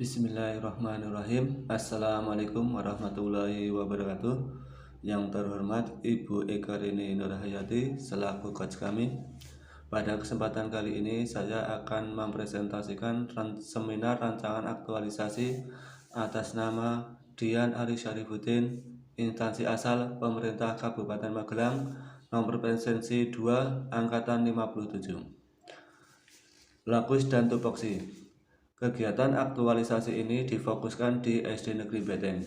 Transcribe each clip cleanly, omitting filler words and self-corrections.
Bismillahirrahmanirrahim. Assalamualaikum warahmatullahi wabarakatuh. Yang terhormat Ibu Eka Rini Nurhayati selaku coach kami. Pada kesempatan kali ini saya akan mempresentasikan seminar rancangan aktualisasi atas nama Dian Ari Syarifuddin, instansi asal pemerintah Kabupaten Magelang, nomor presensi 2 angkatan 57. Lapis dan tupoksi. Kegiatan aktualisasi ini difokuskan di SD Negeri Beteng.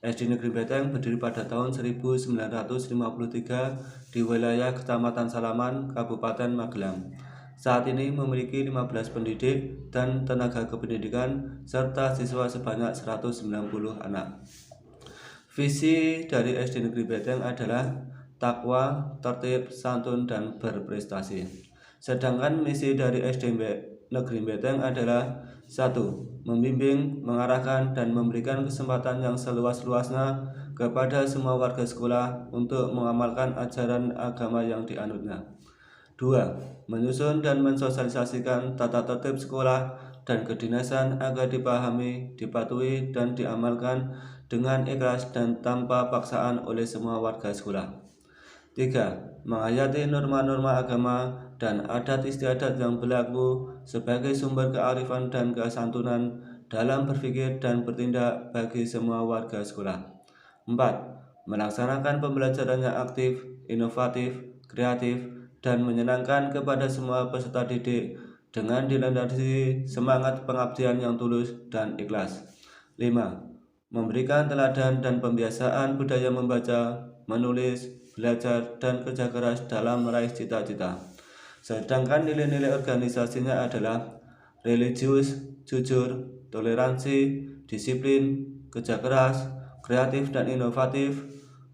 SD Negeri Beteng berdiri pada tahun 1953 di wilayah Kecamatan Salaman, Kabupaten Magelang. Saat ini memiliki 15 pendidik dan tenaga kependidikan serta siswa sebanyak 190 anak. Visi dari SD Negeri Beteng adalah takwa, tertib, santun, dan berprestasi. Sedangkan misi dari SD Negeri Beteng adalah 1. Membimbing, mengarahkan, dan memberikan kesempatan yang seluas-luasnya kepada semua warga sekolah untuk mengamalkan ajaran agama yang dianutnya. 2. Menyusun dan mensosialisasikan tata tertib sekolah dan kedinasan agar dipahami, dipatuhi, dan diamalkan dengan ikhlas dan tanpa paksaan oleh semua warga sekolah. 3. Menghayati norma-norma agama dan adat istiadat yang berlaku sebagai sumber kearifan dan kesantunan dalam berpikir dan bertindak bagi semua warga sekolah. 4. Melaksanakan pembelajaran yang aktif, inovatif, kreatif, dan menyenangkan kepada semua peserta didik dengan dilandasi semangat pengabdian yang tulus dan ikhlas. 5. Memberikan teladan dan pembiasaan budaya membaca, menulis, belajar, dan kerja keras dalam meraih cita-cita. Sedangkan nilai-nilai organisasinya adalah religius, jujur, toleransi, disiplin, kerja keras, kreatif dan inovatif,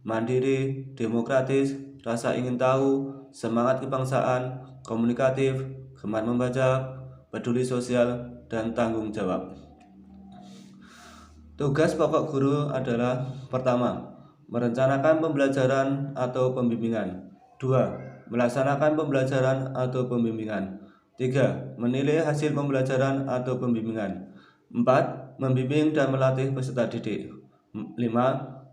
mandiri, demokratis, rasa ingin tahu, semangat kebangsaan, komunikatif, gemar membaca, peduli sosial, dan tanggung jawab. Tugas pokok guru adalah: pertama, merencanakan pembelajaran atau pembimbingan. 2. Melaksanakan pembelajaran atau pembimbingan. 3. Menilai hasil pembelajaran atau pembimbingan. 4. Membimbing dan melatih peserta didik. 5.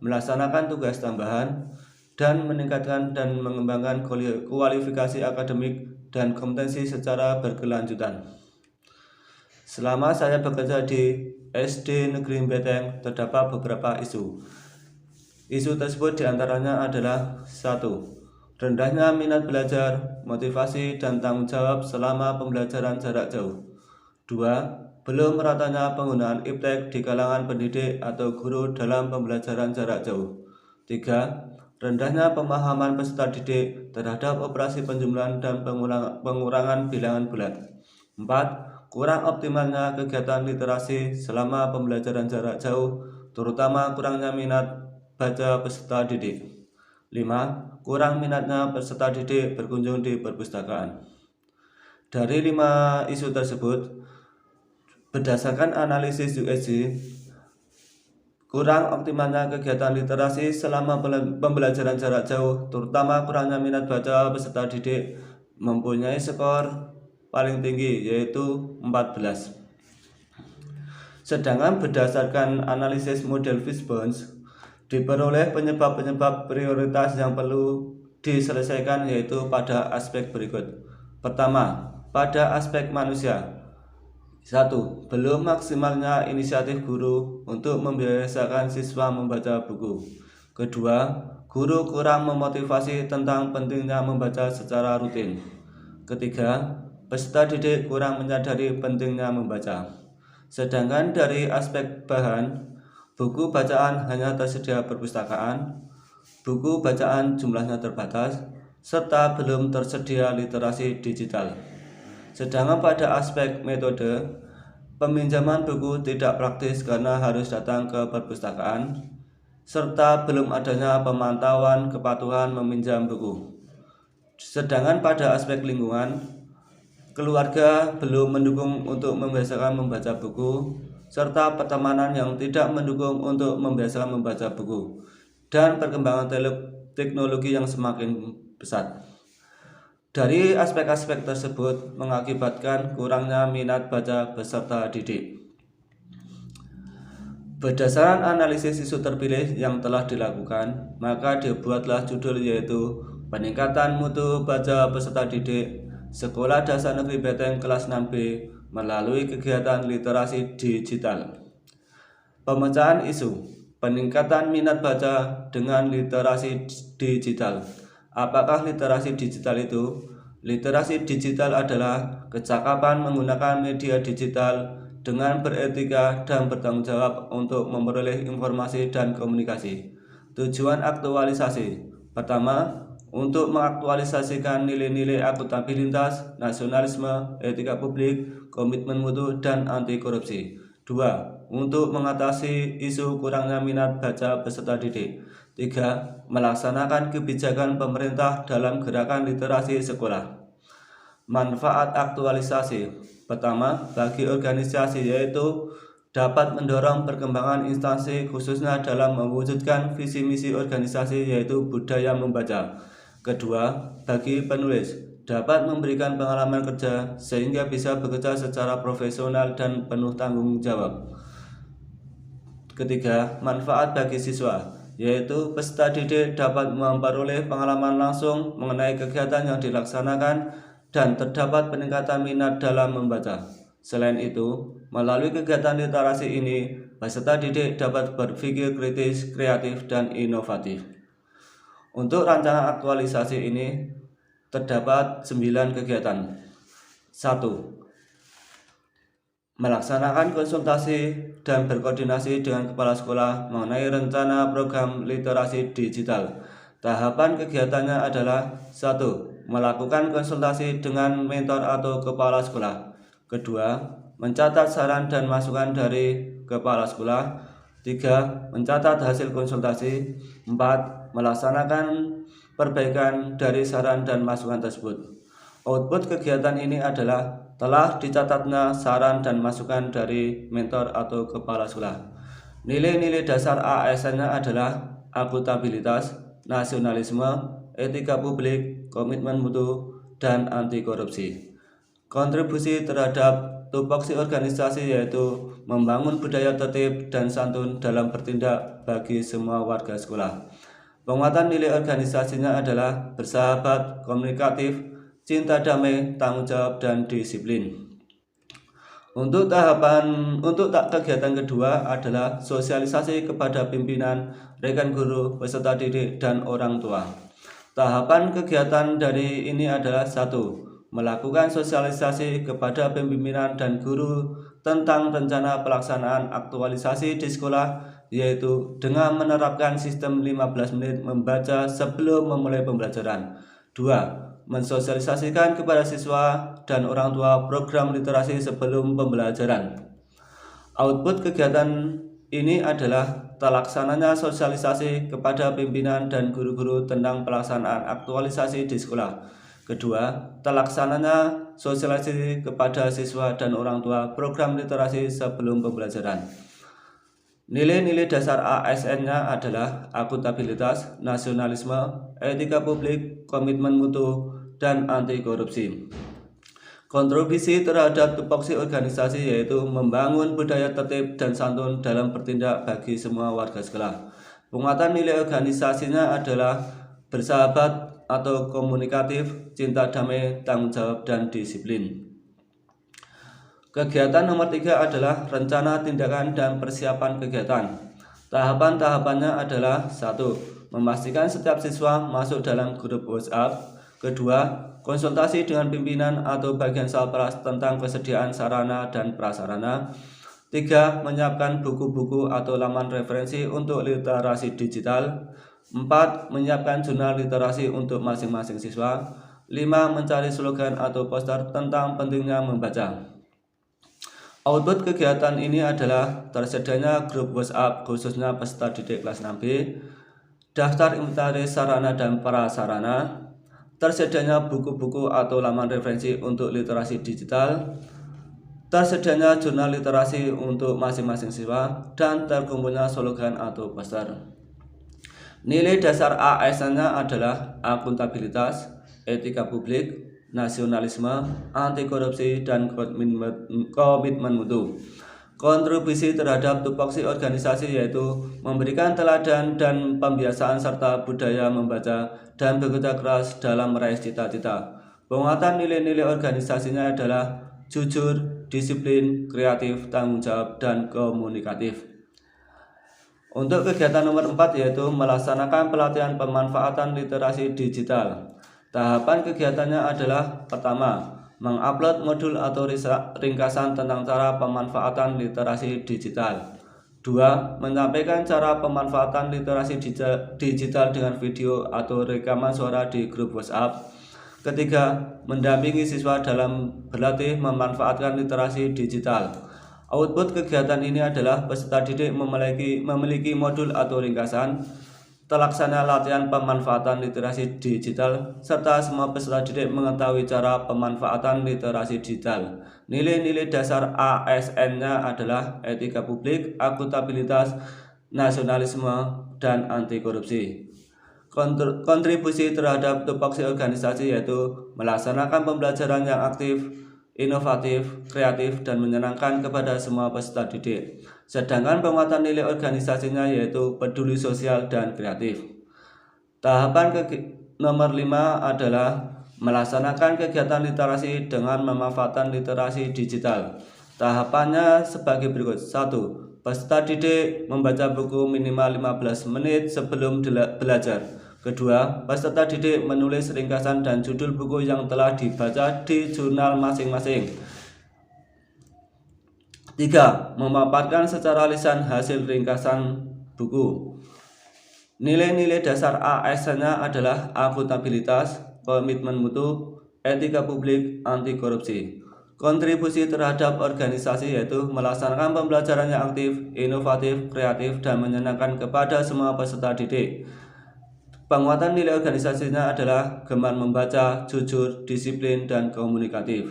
Melaksanakan tugas tambahan dan meningkatkan dan mengembangkan kualifikasi akademik dan kompetensi secara berkelanjutan. Selama saya bekerja di SD Negeri Beteng, terdapat beberapa isu. Isu tersebut diantaranya adalah: 1. Rendahnya minat belajar, motivasi, dan tanggung jawab selama pembelajaran jarak jauh. 2. Belum meratanya penggunaan iptek di kalangan pendidik atau guru dalam pembelajaran jarak jauh. 3. Rendahnya pemahaman peserta didik terhadap operasi penjumlahan dan pengurangan bilangan bulat. 4. Kurang optimalnya kegiatan literasi selama pembelajaran jarak jauh, terutama kurangnya minat baca peserta didik. 5. Kurang minatnya peserta didik berkunjung di perpustakaan. Dari 5 isu tersebut, berdasarkan analisis USG, kurang optimalnya kegiatan literasi selama pembelajaran jarak jauh, terutama kurangnya minat baca peserta didik, mempunyai skor paling tinggi, yaitu 14. Sedangkan berdasarkan analisis model Fishbone, diperoleh penyebab-penyebab prioritas yang perlu diselesaikan, yaitu pada aspek berikut. Pertama, pada aspek manusia. 1. Belum maksimalnya inisiatif guru untuk membiasakan siswa membaca buku. Kedua, guru kurang memotivasi tentang pentingnya membaca secara rutin. Ketiga, peserta didik kurang menyadari pentingnya membaca. Sedangkan dari aspek bahan, buku bacaan hanya tersedia perpustakaan, buku bacaan jumlahnya terbatas, serta belum tersedia literasi digital. Sedangkan pada aspek metode, peminjaman buku tidak praktis karena harus datang ke perpustakaan, serta belum adanya pemantauan kepatuhan meminjam buku. Sedangkan pada aspek lingkungan, keluarga belum mendukung untuk membiasakan membaca buku, serta pertemanan yang tidak mendukung untuk membiasakan membaca buku, dan perkembangan teknologi yang semakin pesat. Dari aspek-aspek tersebut mengakibatkan kurangnya minat baca peserta didik. Berdasarkan analisis isu terpilih yang telah dilakukan, maka dibuatlah judul yaitu Peningkatan Mutu Baca Peserta Didik Sekolah Dasar Negeri Beteng kelas 6B melalui kegiatan literasi digital. Pemecahan isu, peningkatan minat baca dengan literasi digital. Apakah literasi digital itu? Literasi digital adalah kecakapan menggunakan media digital dengan beretika dan bertanggung jawab untuk memperoleh informasi dan komunikasi. Tujuan aktualisasi. Pertama, untuk mengaktualisasikan nilai-nilai akuntabilitas, nasionalisme, etika publik, komitmen mutu, dan anti korupsi. 2. Untuk mengatasi isu kurangnya minat baca peserta didik. 3. Melaksanakan kebijakan pemerintah dalam gerakan literasi sekolah. Manfaat aktualisasi. Pertama, bagi organisasi yaitu dapat mendorong perkembangan instansi khususnya dalam mewujudkan visi misi organisasi yaitu budaya membaca. Kedua, bagi penulis dapat memberikan pengalaman kerja sehingga bisa bekerja secara profesional dan penuh tanggung jawab. Ketiga, manfaat bagi siswa, yaitu peserta didik dapat memperoleh pengalaman langsung mengenai kegiatan yang dilaksanakan dan terdapat peningkatan minat dalam membaca. Selain itu, melalui kegiatan literasi ini, peserta didik dapat berpikir kritis, kreatif, dan inovatif. Untuk rancangan aktualisasi ini terdapat 9 kegiatan. 1. Melaksanakan konsultasi dan berkoordinasi dengan kepala sekolah mengenai rencana program literasi digital. Tahapan kegiatannya adalah 1. Melakukan konsultasi dengan mentor atau kepala sekolah. Kedua, mencatat saran dan masukan dari kepala sekolah. 3. Mencatat hasil konsultasi. 4. Melaksanakan perbaikan dari saran dan masukan tersebut. Output kegiatan ini adalah telah dicatatnya saran dan masukan dari mentor atau kepala sekolah. Nilai-nilai dasar ASN-nya adalah akuntabilitas, nasionalisme, etika publik, komitmen mutu, dan anti korupsi. Kontribusi terhadap tupoksi organisasi yaitu membangun budaya tertib dan santun dalam bertindak bagi semua warga sekolah. Penguatan nilai organisasinya adalah bersahabat, komunikatif, cinta damai, tanggung jawab, dan disiplin. Untuk kegiatan kedua adalah sosialisasi kepada pimpinan, rekan guru, peserta didik, dan orang tua. Tahapan kegiatan dari ini adalah 1. Melakukan sosialisasi kepada pimpinan dan guru tentang rencana pelaksanaan aktualisasi di sekolah, yaitu dengan menerapkan sistem 15 menit membaca sebelum memulai pembelajaran. 2. Mensosialisasikan kepada siswa dan orang tua program literasi sebelum pembelajaran. Output kegiatan ini adalah terlaksananya sosialisasi kepada pimpinan dan guru-guru tentang pelaksanaan aktualisasi di sekolah. Kedua, terlaksananya sosialisasi kepada siswa dan orang tua program literasi sebelum pembelajaran. Nilai-nilai dasar ASN-nya adalah akuntabilitas, nasionalisme, etika publik, komitmen mutu, dan anti korupsi. Kontribusi terhadap tupoksi organisasi yaitu membangun budaya tertib dan santun dalam bertindak bagi semua warga sekolah. Penguatan nilai organisasinya adalah bersahabat atau komunikatif, cinta damai, tanggung jawab, dan disiplin. Kegiatan nomor 3 adalah rencana tindakan dan persiapan kegiatan. Tahapan-tahapannya adalah 1. Memastikan setiap siswa masuk dalam grup WhatsApp. Kedua, konsultasi dengan pimpinan atau bagian salpras tentang kesediaan sarana dan prasarana. 3. Menyiapkan buku-buku atau laman referensi untuk literasi digital. 4. Menyiapkan jurnal literasi untuk masing-masing siswa. 5. Mencari slogan atau poster tentang pentingnya membaca. Output kegiatan ini adalah tersedianya grup WhatsApp khususnya peserta didik kelas 6B, daftar inventaris sarana dan prasarana, tersedianya buku-buku atau laman referensi untuk literasi digital, tersedianya jurnal literasi untuk masing-masing siswa, dan terkumpulnya slogan atau poster. Nilai dasar ASN-nya adalah akuntabilitas, etika publik, nasionalisme, anti korupsi, dan komitmen mutu. Kontribusi terhadap tupoksi organisasi yaitu memberikan teladan dan pembiasaan serta budaya membaca dan bekerja keras dalam meraih cita-cita. Penguatan nilai-nilai organisasinya adalah jujur, disiplin, kreatif, tanggung jawab, dan komunikatif. Untuk kegiatan nomor 4 yaitu melaksanakan pelatihan pemanfaatan literasi digital. Tahapan kegiatannya adalah pertama, mengupload modul atau ringkasan tentang cara pemanfaatan literasi digital. 2. Menyampaikan cara pemanfaatan literasi digital dengan video atau rekaman suara di grup WhatsApp. Ketiga, mendampingi siswa dalam berlatih memanfaatkan literasi digital. Output kegiatan ini adalah peserta didik memiliki modul atau ringkasan, terlaksana latihan pemanfaatan literasi digital, serta semua peserta didik mengetahui cara pemanfaatan literasi digital. Nilai-nilai dasar ASN-nya adalah etika publik, akuntabilitas, nasionalisme, dan anti korupsi. Kontribusi terhadap tupoksi organisasi yaitu melaksanakan pembelajaran yang aktif, inovatif, kreatif, dan menyenangkan kepada semua peserta didik. Sedangkan penguatan nilai organisasinya yaitu peduli sosial dan kreatif. Tahapan nomor 5 adalah melaksanakan kegiatan literasi dengan memanfaatkan literasi digital. Tahapannya sebagai berikut. 1. Peserta didik membaca buku minimal 15 menit sebelum belajar. Kedua, peserta didik menulis ringkasan dan judul buku yang telah dibaca di jurnal masing-masing. 3. Memaparkan secara lisan hasil ringkasan buku. Nilai-nilai dasar ASN-nya adalah akuntabilitas, komitmen mutu, etika publik, anti korupsi. Kontribusi terhadap organisasi yaitu melaksanakan pembelajaran yang aktif, inovatif, kreatif, dan menyenangkan kepada semua peserta didik. Penguatan nilai organisasinya adalah gemar membaca, jujur, disiplin, dan komunikatif.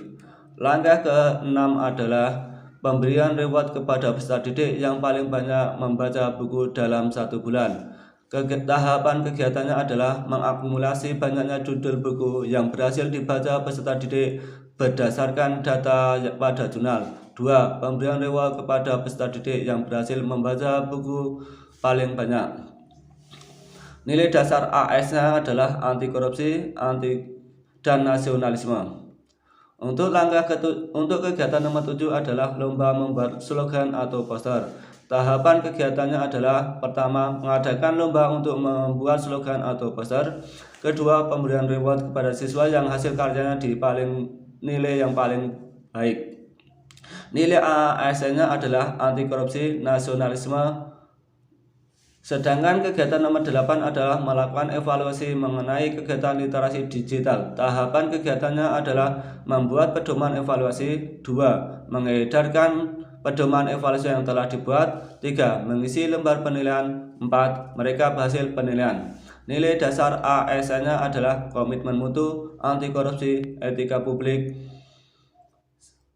Langkah ke-6 adalah pemberian reward kepada peserta didik yang paling banyak membaca buku dalam 1 bulan. Tahapan kegiatannya adalah mengakumulasi banyaknya judul buku yang berhasil dibaca peserta didik berdasarkan data pada jurnal. 2. Pemberian reward kepada peserta didik yang berhasil membaca buku paling banyak. Nilai dasar AS-nya adalah anti korupsi, dan nasionalisme. Untuk kegiatan nomor 7 adalah lomba membuat slogan atau poster. Tahapan kegiatannya adalah pertama, mengadakan lomba untuk membuat slogan atau poster. Kedua, pemberian reward kepada siswa yang hasil karyanya di nilai yang paling baik. Nilai ASN-nya adalah anti korupsi, nasionalisme. Sedangkan kegiatan nomor 8 adalah melakukan evaluasi mengenai kegiatan literasi digital. Tahapan kegiatannya adalah membuat pedoman evaluasi. 2. Mengedarkan pedoman evaluasi yang telah dibuat. 3. Mengisi lembar penilaian. 4. Merekap hasil penilaian. Nilai dasar ASN-nya adalah komitmen mutu, anti korupsi, etika publik.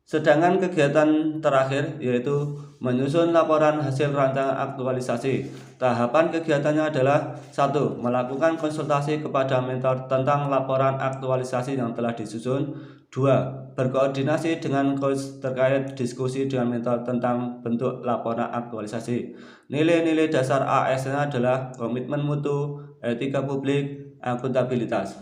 Sedangkan kegiatan terakhir yaitu menyusun laporan hasil rancangan aktualisasi. Tahapan kegiatannya adalah 1. Melakukan konsultasi kepada mentor tentang laporan aktualisasi yang telah disusun. 2. Berkoordinasi dengan coach terkait diskusi dengan mentor tentang bentuk laporan aktualisasi. Nilai-nilai dasar ASN adalah komitmen mutu, etika publik, akuntabilitas.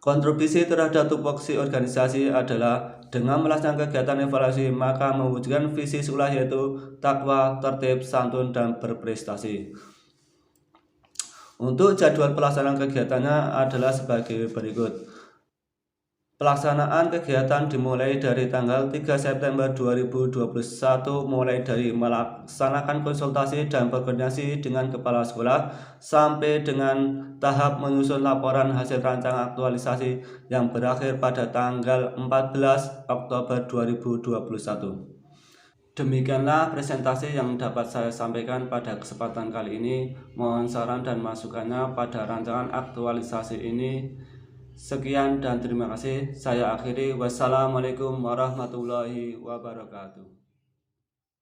Kontribusi terhadap tupoksi organisasi adalah dengan melaksanakan kegiatan evaluasi maka mewujudkan visi sulah yaitu takwa, tertib, santun, dan berprestasi. Untuk jadwal pelaksanaan kegiatannya adalah sebagai berikut. Pelaksanaan kegiatan dimulai dari tanggal 3 September 2021 mulai dari melaksanakan konsultasi dan berkoordinasi dengan kepala sekolah sampai dengan tahap menyusun laporan hasil rancangan aktualisasi yang berakhir pada tanggal 14 Oktober 2021. Demikianlah presentasi yang dapat saya sampaikan pada kesempatan kali ini. Mohon saran dan masukannya pada rancangan aktualisasi ini. Sekian dan terima kasih. Saya akhiri. Wassalamualaikum warahmatullahi wabarakatuh.